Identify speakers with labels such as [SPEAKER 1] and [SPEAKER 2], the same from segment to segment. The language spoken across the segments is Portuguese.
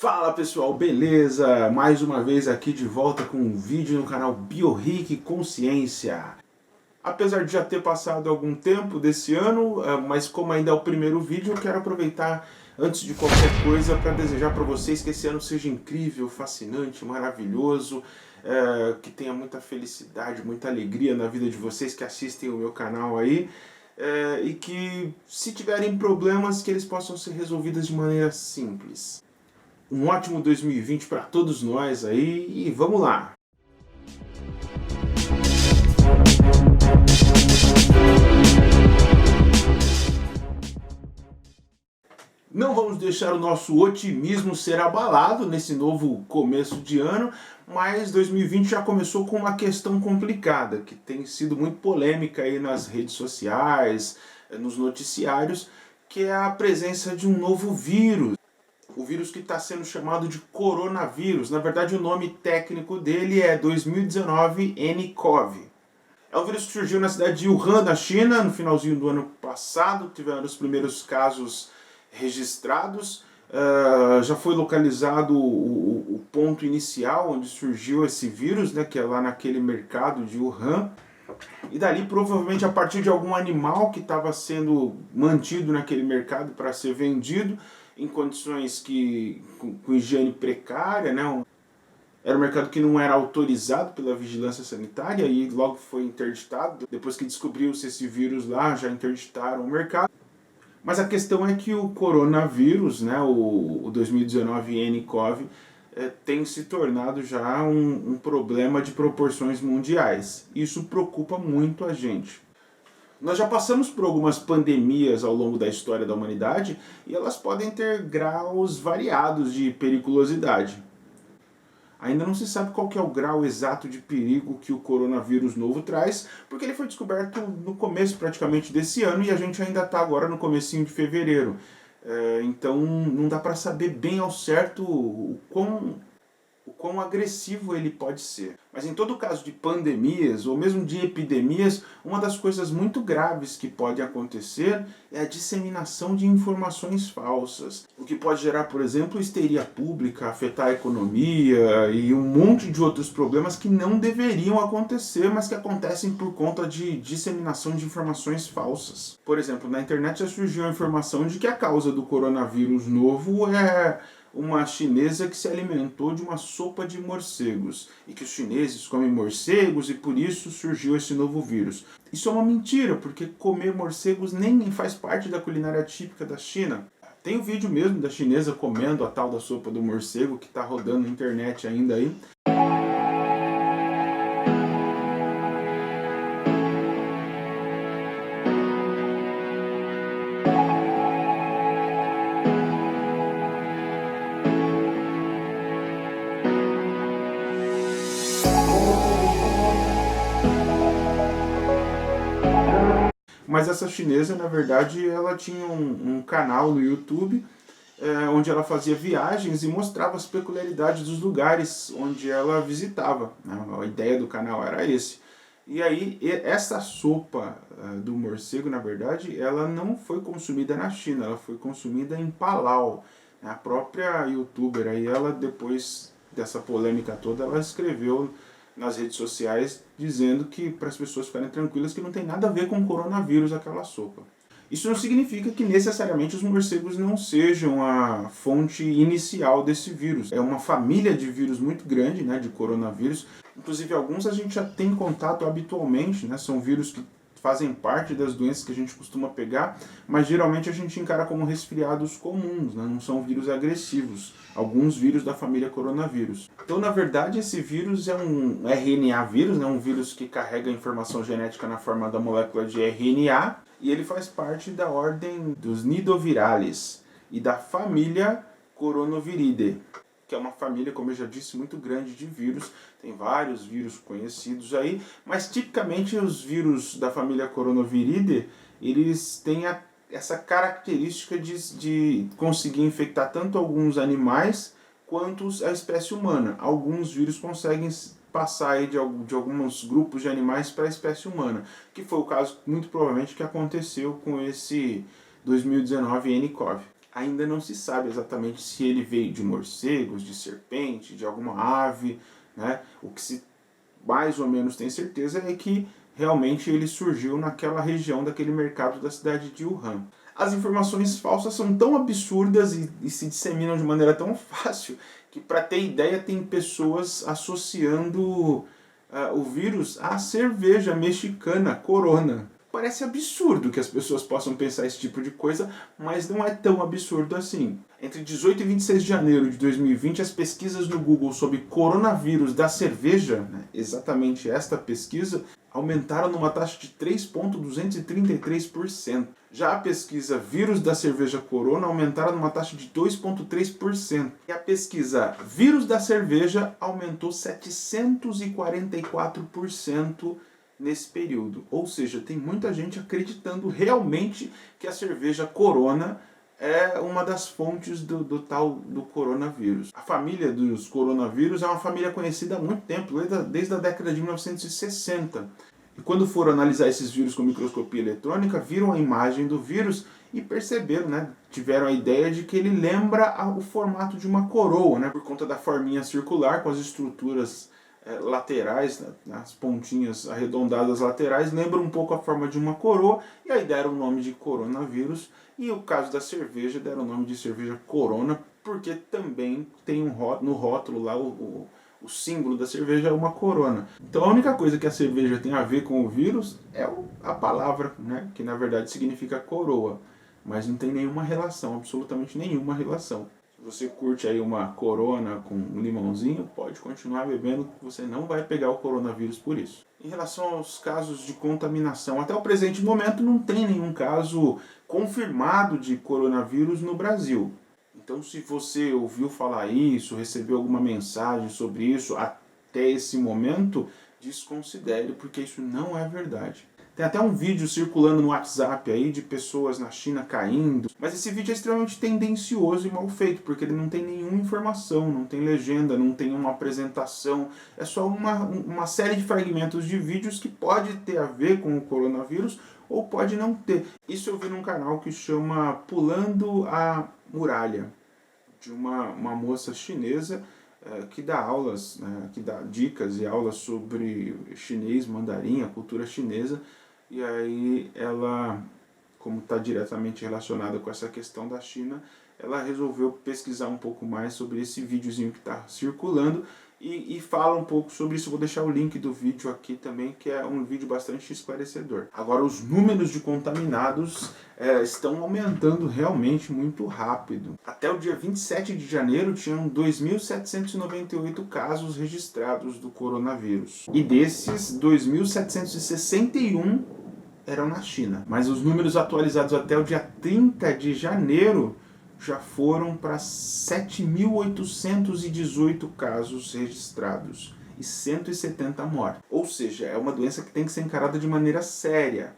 [SPEAKER 1] Fala pessoal, beleza? Mais uma vez aqui de volta com um vídeo no canal Bioric Consciência. Apesar de já ter passado algum tempo desse ano, mas como ainda é o primeiro vídeo, eu quero aproveitar antes de qualquer coisa para desejar para vocês que esse ano seja incrível, fascinante, maravilhoso, que tenha muita felicidade, muita alegria na vida de vocês que assistem o meu canal aí. E que se tiverem problemas, que eles possam ser resolvidos de maneira simples. Um ótimo 2020 para todos nós aí e vamos lá! Não vamos deixar o nosso otimismo ser abalado nesse novo começo de ano, mas 2020 já começou com uma questão complicada, que tem sido muito polêmica aí nas redes sociais, nos noticiários, que é a presença de um novo vírus. O vírus que está sendo chamado de coronavírus. Na verdade, o nome técnico dele é 2019 nCoV. É um vírus que surgiu na cidade de Wuhan, na China, no finalzinho do ano passado. Tiveram os primeiros casos registrados. Já foi localizado o ponto inicial onde surgiu esse vírus, né, que é lá naquele mercado de Wuhan. E dali, provavelmente, a partir de algum animal que estava sendo mantido naquele mercado para ser vendido, em condições com higiene precária, né? Era um mercado que não era autorizado pela vigilância sanitária e logo foi interditado. Depois que descobriu-se esse vírus lá, já interditaram o mercado. Mas a questão é que o coronavírus, né, o 2019 nCoV, tem se tornado já um problema de proporções mundiais. Isso preocupa muito a gente. Nós já passamos por algumas pandemias ao longo da história da humanidade e elas podem ter graus variados de periculosidade. Ainda não se sabe qual que é o grau exato de perigo que o coronavírus novo traz, porque ele foi descoberto no começo praticamente desse ano e a gente ainda está agora no comecinho de fevereiro. Então não dá para saber bem ao certo o quão agressivo ele pode ser. Mas em todo caso de pandemias, ou mesmo de epidemias, uma das coisas muito graves que pode acontecer é a disseminação de informações falsas. O que pode gerar, por exemplo, histeria pública, afetar a economia e um monte de outros problemas que não deveriam acontecer, mas que acontecem por conta de disseminação de informações falsas. Por exemplo, na internet já surgiu a informação de que a causa do coronavírus novo é uma chinesa que se alimentou de uma sopa de morcegos e que os chineses comem morcegos e por isso surgiu esse novo vírus. Isso é uma mentira, porque comer morcegos nem faz parte da culinária típica da China. Tem o vídeo mesmo da chinesa comendo a tal da sopa do morcego que está rodando na internet ainda aí. Mas essa chinesa, na verdade, ela tinha um canal no YouTube onde ela fazia viagens e mostrava as peculiaridades dos lugares onde ela visitava. A ideia do canal era esse. E aí, essa sopa do morcego, na verdade, ela não foi consumida na China, ela foi consumida em Palau. A própria youtuber, aí ela, depois dessa polêmica toda, ela escreveu nas redes sociais dizendo que para as pessoas ficarem tranquilas que não tem nada a ver com coronavírus aquela sopa. Isso não significa que necessariamente os morcegos não sejam a fonte inicial desse vírus. É uma família de vírus muito grande, né, de coronavírus. Inclusive alguns a gente já tem contato habitualmente, né, são vírus que fazem parte das doenças que a gente costuma pegar, mas geralmente a gente encara como resfriados comuns, né? Não são vírus agressivos, alguns vírus da família coronavírus. Então, na verdade, esse vírus é um RNA vírus, né? Um vírus que carrega informação genética na forma da molécula de RNA, e ele faz parte da ordem dos nidovirales e da família Coronoviridae, que é uma família, como eu já disse, muito grande de vírus. Tem vários vírus conhecidos aí, mas tipicamente os vírus da família Coronoviridae, eles têm essa característica de conseguir infectar tanto alguns animais quanto a espécie humana. Alguns vírus conseguem passar aí de alguns grupos de animais para a espécie humana, que foi o caso, muito provavelmente, que aconteceu com esse 2019 nCoV. Ainda não se sabe exatamente se ele veio de morcegos, de serpente, de alguma ave, né? O que se mais ou menos tem certeza é que realmente ele surgiu naquela região daquele mercado da cidade de Wuhan. As informações falsas são tão absurdas e se disseminam de maneira tão fácil que, para ter ideia, tem pessoas associando o vírus à cerveja mexicana Corona. Parece absurdo que as pessoas possam pensar esse tipo de coisa, mas não é tão absurdo assim. Entre 18 e 26 de janeiro de 2020, as pesquisas no Google sobre coronavírus da cerveja, né, exatamente esta pesquisa, aumentaram numa taxa de 3,233%. Já a pesquisa vírus da cerveja Corona aumentaram numa taxa de 2,3%. E a pesquisa vírus da cerveja aumentou 744% nesse período. Ou seja, tem muita gente acreditando realmente que a cerveja Corona é uma das fontes do tal do coronavírus. A família dos coronavírus é uma família conhecida há muito tempo, desde a década de 1960. E quando foram analisar esses vírus com microscopia eletrônica, viram a imagem do vírus e perceberam, né, tiveram a ideia de que ele lembra o formato de uma coroa, né, por conta da forminha circular com as estruturas laterais, as pontinhas arredondadas laterais, lembram um pouco a forma de uma coroa, e aí deram o nome de coronavírus. E o caso da cerveja, deram o nome de cerveja Corona, porque também tem no rótulo lá o símbolo da cerveja é uma corona. Então a única coisa que a cerveja tem a ver com o vírus é a palavra, né, que na verdade significa coroa, mas não tem nenhuma relação, absolutamente nenhuma relação. Se você curte aí uma Corona com um limãozinho, pode continuar bebendo, que você não vai pegar o coronavírus por isso. Em relação aos casos de contaminação, até o presente momento não tem nenhum caso confirmado de coronavírus no Brasil. Então, se você ouviu falar isso, recebeu alguma mensagem sobre isso até esse momento, desconsidere, porque isso não é verdade. Tem até um vídeo circulando no WhatsApp aí de pessoas na China caindo, mas esse vídeo é extremamente tendencioso e mal feito, porque ele não tem nenhuma informação, não tem legenda, não tem uma apresentação, é só uma série de fragmentos de vídeos que pode ter a ver com o coronavírus ou pode não ter. Isso eu vi num canal que chama Pulando a Muralha, de uma moça chinesa que dá aulas, né, que dá dicas e aulas sobre chinês, mandarim, a cultura chinesa, e aí ela, como está diretamente relacionada com essa questão da China, ela resolveu pesquisar um pouco mais sobre esse videozinho que está circulando e fala um pouco sobre isso. Vou deixar o link do vídeo aqui também, que é um vídeo bastante esclarecedor. Agora, os números de contaminados estão aumentando realmente muito rápido. Até o dia 27 de janeiro tinham 2.798 casos registrados do coronavírus. E desses, 2.761 eram na China. Mas os números atualizados até o dia 30 de janeiro já foram para 7.818 casos registrados e 170 mortes. Ou seja, é uma doença que tem que ser encarada de maneira séria,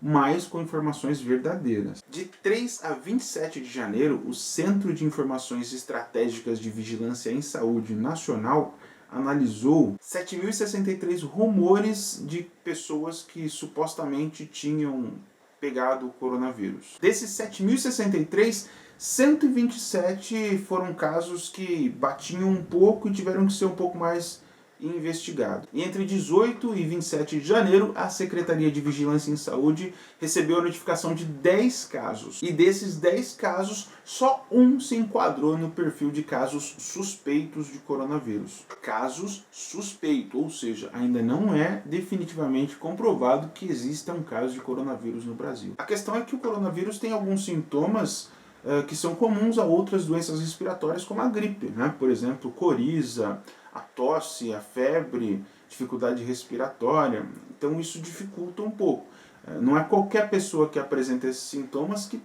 [SPEAKER 1] mas com informações verdadeiras. De 3 a 27 de janeiro, o Centro de Informações Estratégicas de Vigilância em Saúde Nacional analisou 7.063 rumores de pessoas que supostamente tinham pegado o coronavírus. Desses 7.063, 127 foram casos que batiam um pouco e tiveram que ser um pouco mais investigados. E entre 18 e 27 de janeiro, a Secretaria de Vigilância em Saúde recebeu a notificação de 10 casos. E desses 10 casos, só um se enquadrou no perfil de casos suspeitos de coronavírus. Casos suspeitos, ou seja, ainda não é definitivamente comprovado que exista um caso de coronavírus no Brasil. A questão é que o coronavírus tem alguns sintomas que são comuns a outras doenças respiratórias, como a gripe, né? Por exemplo, coriza, a tosse, a febre, dificuldade respiratória. Então isso dificulta um pouco. Não é qualquer pessoa que apresenta esses sintomas que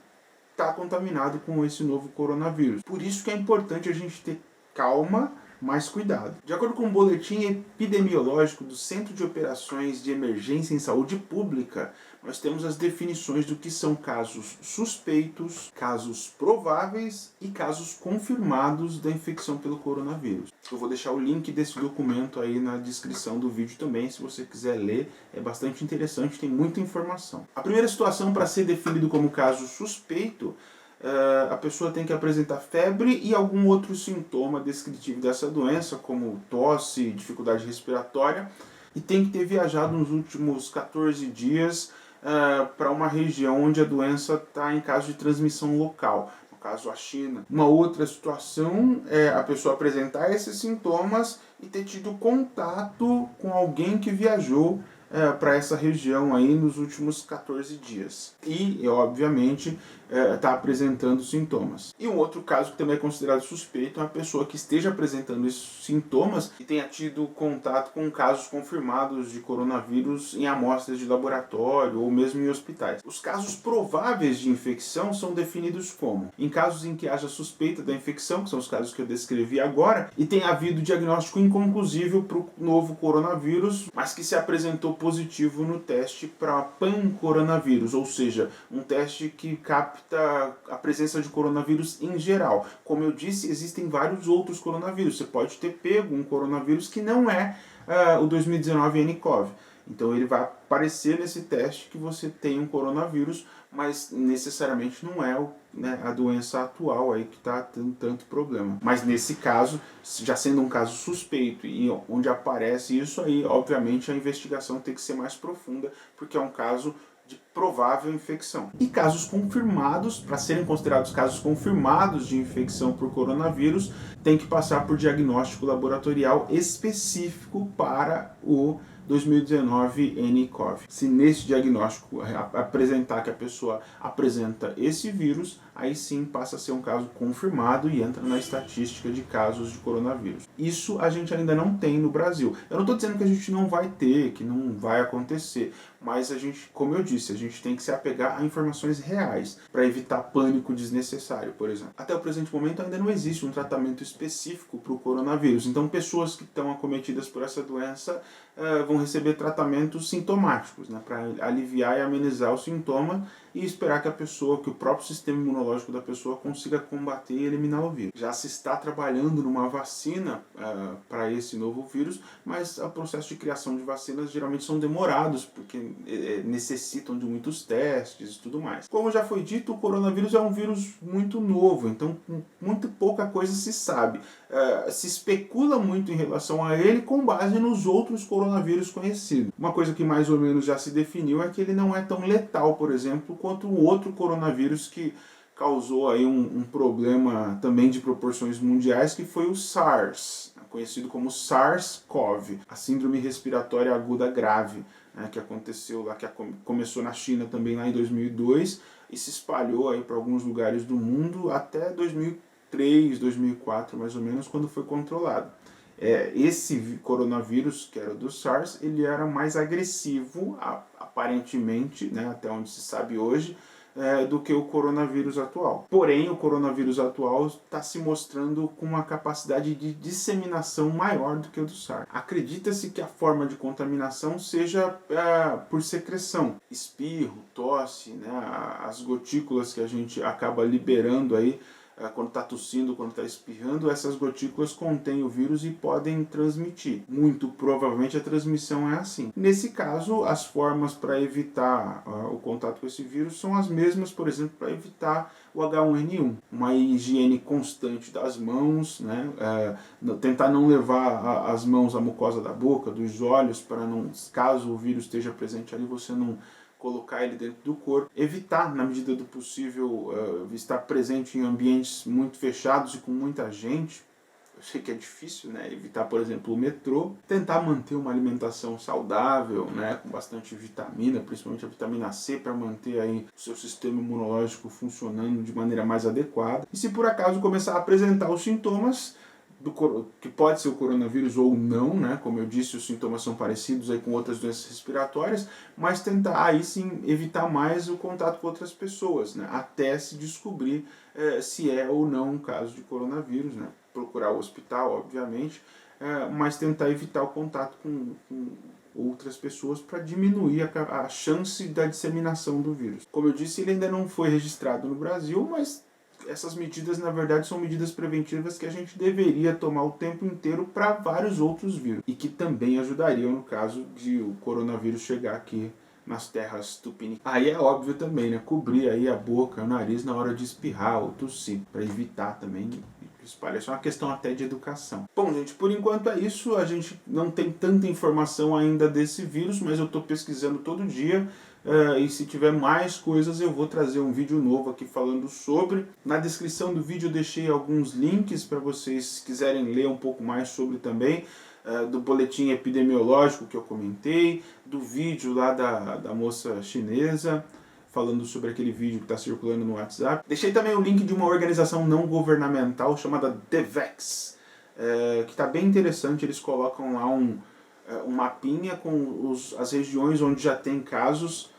[SPEAKER 1] está contaminado com esse novo coronavírus. Por isso que é importante a gente ter calma, mais cuidado. De acordo com o boletim epidemiológico do Centro de Operações de Emergência em Saúde Pública, nós temos as definições do que são casos suspeitos, casos prováveis e casos confirmados da infecção pelo coronavírus. Eu vou deixar o link desse documento aí na descrição do vídeo também, se você quiser ler. É bastante interessante, tem muita informação. A primeira situação para ser definido como caso suspeito a pessoa tem que apresentar febre e algum outro sintoma descritivo dessa doença, como tosse, dificuldade respiratória, e tem que ter viajado nos últimos 14 dias para uma região onde a doença está em caso de transmissão local, no caso a China. Uma outra situação é a pessoa apresentar esses sintomas e ter tido contato com alguém que viajou para essa região aí nos últimos 14 dias. E, obviamente, está apresentando sintomas. E um outro caso que também é considerado suspeito é uma pessoa que esteja apresentando esses sintomas e tenha tido contato com casos confirmados de coronavírus em amostras de laboratório ou mesmo em hospitais. Os casos prováveis de infecção são definidos como: em casos em que haja suspeita da infecção, que são os casos que eu descrevi agora, e tenha havido diagnóstico inconclusivo para o novo coronavírus, mas que se apresentou positivo no teste para pan-coronavírus, ou seja, um teste que capta a presença de coronavírus em geral. Como eu disse, existem vários outros coronavírus. Você pode ter pego um coronavírus que não é o 2019 nCoV. Então ele vai aparecer nesse teste que você tem um coronavírus, mas necessariamente não é a doença atual aí que está tendo tanto problema. Mas nesse caso, já sendo um caso suspeito e onde aparece isso aí, obviamente a investigação tem que ser mais profunda, porque é um caso de provável infecção. E casos confirmados, para serem considerados casos confirmados de infecção por coronavírus, tem que passar por diagnóstico laboratorial específico para o 2019 nCoV. Se nesse diagnóstico apresentar que a pessoa apresenta esse vírus, aí sim passa a ser um caso confirmado e entra na estatística de casos de coronavírus. Isso a gente ainda não tem no Brasil. Eu não estou dizendo que a gente não vai ter, que não vai acontecer, mas a gente, como eu disse, a gente tem que se apegar a informações reais para evitar pânico desnecessário, por exemplo. Até o presente momento ainda não existe um tratamento específico para o coronavírus, então pessoas que estão acometidas por essa doença vão receber tratamentos sintomáticos, para aliviar e amenizar o sintoma e esperar que que o próprio sistema imunológico da pessoa consiga combater e eliminar o vírus. Já se está trabalhando numa vacina para esse novo vírus, mas o processo de criação de vacinas geralmente são demorados, porque necessitam de muitos testes e tudo mais. Como já foi dito, o coronavírus é um vírus muito novo, então muito pouca coisa se sabe. Se especula muito em relação a ele com base nos outros coronavírus conhecidos. Uma coisa que mais ou menos já se definiu é que ele não é tão letal, por exemplo, quanto o outro coronavírus que causou aí um problema também de proporções mundiais, que foi o SARS, conhecido como SARS-CoV, a síndrome respiratória aguda grave, que aconteceu lá, que começou na China também lá em 2002 e se espalhou aí para alguns lugares do mundo até 2003, 2004 mais ou menos, quando foi controlado. Esse coronavírus, que era do SARS, ele era mais agressivo, aparentemente, até onde se sabe hoje, do que o coronavírus atual. Porém, o coronavírus atual está se mostrando com uma capacidade de disseminação maior do que o do SARS. Acredita-se que a forma de contaminação seja por secreção, espirro, tosse, as gotículas que a gente acaba liberando aí quando está tossindo, quando está espirrando, essas gotículas contêm o vírus e podem transmitir. Muito provavelmente a transmissão é assim. Nesse caso, as formas para evitar o contato com esse vírus são as mesmas, por exemplo, para evitar o H1N1. Uma higiene constante das mãos, tentar não levar as mãos à mucosa da boca, dos olhos, para não, caso o vírus esteja presente ali, você não colocar ele dentro do corpo, evitar, na medida do possível, estar presente em ambientes muito fechados e com muita gente. Eu sei que é difícil, evitar, por exemplo, o metrô, tentar manter uma alimentação saudável, com bastante vitamina, principalmente a vitamina C, para manter aí o seu sistema imunológico funcionando de maneira mais adequada. E se por acaso começar a apresentar os sintomas, que pode ser o coronavírus ou não, como eu disse, os sintomas são parecidos aí com outras doenças respiratórias, mas tentar aí sim evitar mais o contato com outras pessoas, até se descobrir se é ou não um caso de coronavírus, procurar o hospital, obviamente, mas tentar evitar o contato com outras pessoas para diminuir a chance da disseminação do vírus. Como eu disse, ele ainda não foi registrado no Brasil, mas essas medidas, na verdade, são medidas preventivas que a gente deveria tomar o tempo inteiro para vários outros vírus e que também ajudariam no caso de o coronavírus chegar aqui nas terras tupiniquins. Aí é óbvio também, né? Cobrir aí a boca, o nariz na hora de espirrar ou tossir, para evitar também espalhar. Isso é uma questão até de educação. Bom, gente, por enquanto é isso. A gente não tem tanta informação ainda desse vírus, mas eu estou pesquisando todo dia. E se tiver mais coisas eu vou trazer um vídeo novo aqui falando sobre. Na descrição do vídeo eu deixei alguns links para vocês, se quiserem ler um pouco mais sobre também. Do boletim epidemiológico que eu comentei, do vídeo lá da moça chinesa, falando sobre aquele vídeo que está circulando no WhatsApp. Deixei também o link de uma organização não governamental chamada DeVax, que está bem interessante. Eles colocam lá um mapinha com as regiões onde já tem casos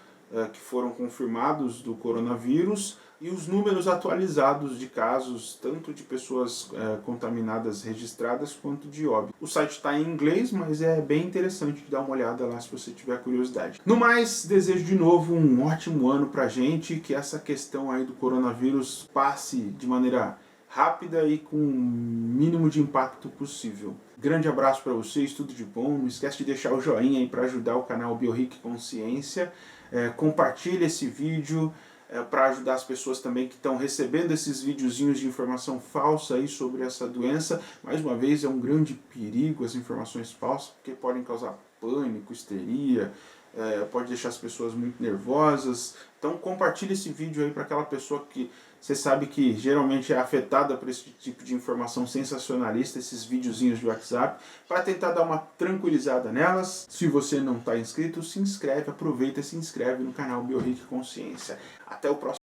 [SPEAKER 1] que foram confirmados do coronavírus e os números atualizados de casos, tanto de pessoas contaminadas registradas quanto de óbito. O site está em inglês, mas é bem interessante de dar uma olhada lá se você tiver curiosidade. No mais, desejo de novo um ótimo ano pra gente, que essa questão aí do coronavírus passe de maneira rápida e com o mínimo de impacto possível. Grande abraço para vocês, tudo de bom. Não esquece de deixar o joinha aí para ajudar o canal Bioric Consciência. Compartilhe esse vídeo para ajudar as pessoas também que estão recebendo esses videozinhos de informação falsa aí sobre essa doença. Mais uma vez, é um grande perigo as informações falsas, porque podem causar pânico, histeria, pode deixar as pessoas muito nervosas. Então compartilhe esse vídeo aí para aquela pessoa que você sabe que geralmente é afetada por esse tipo de informação sensacionalista, esses videozinhos de WhatsApp, para tentar dar uma tranquilizada nelas. Se você não está inscrito, se inscreve, aproveita e se inscreve no canal Bioric Consciência. Até o próximo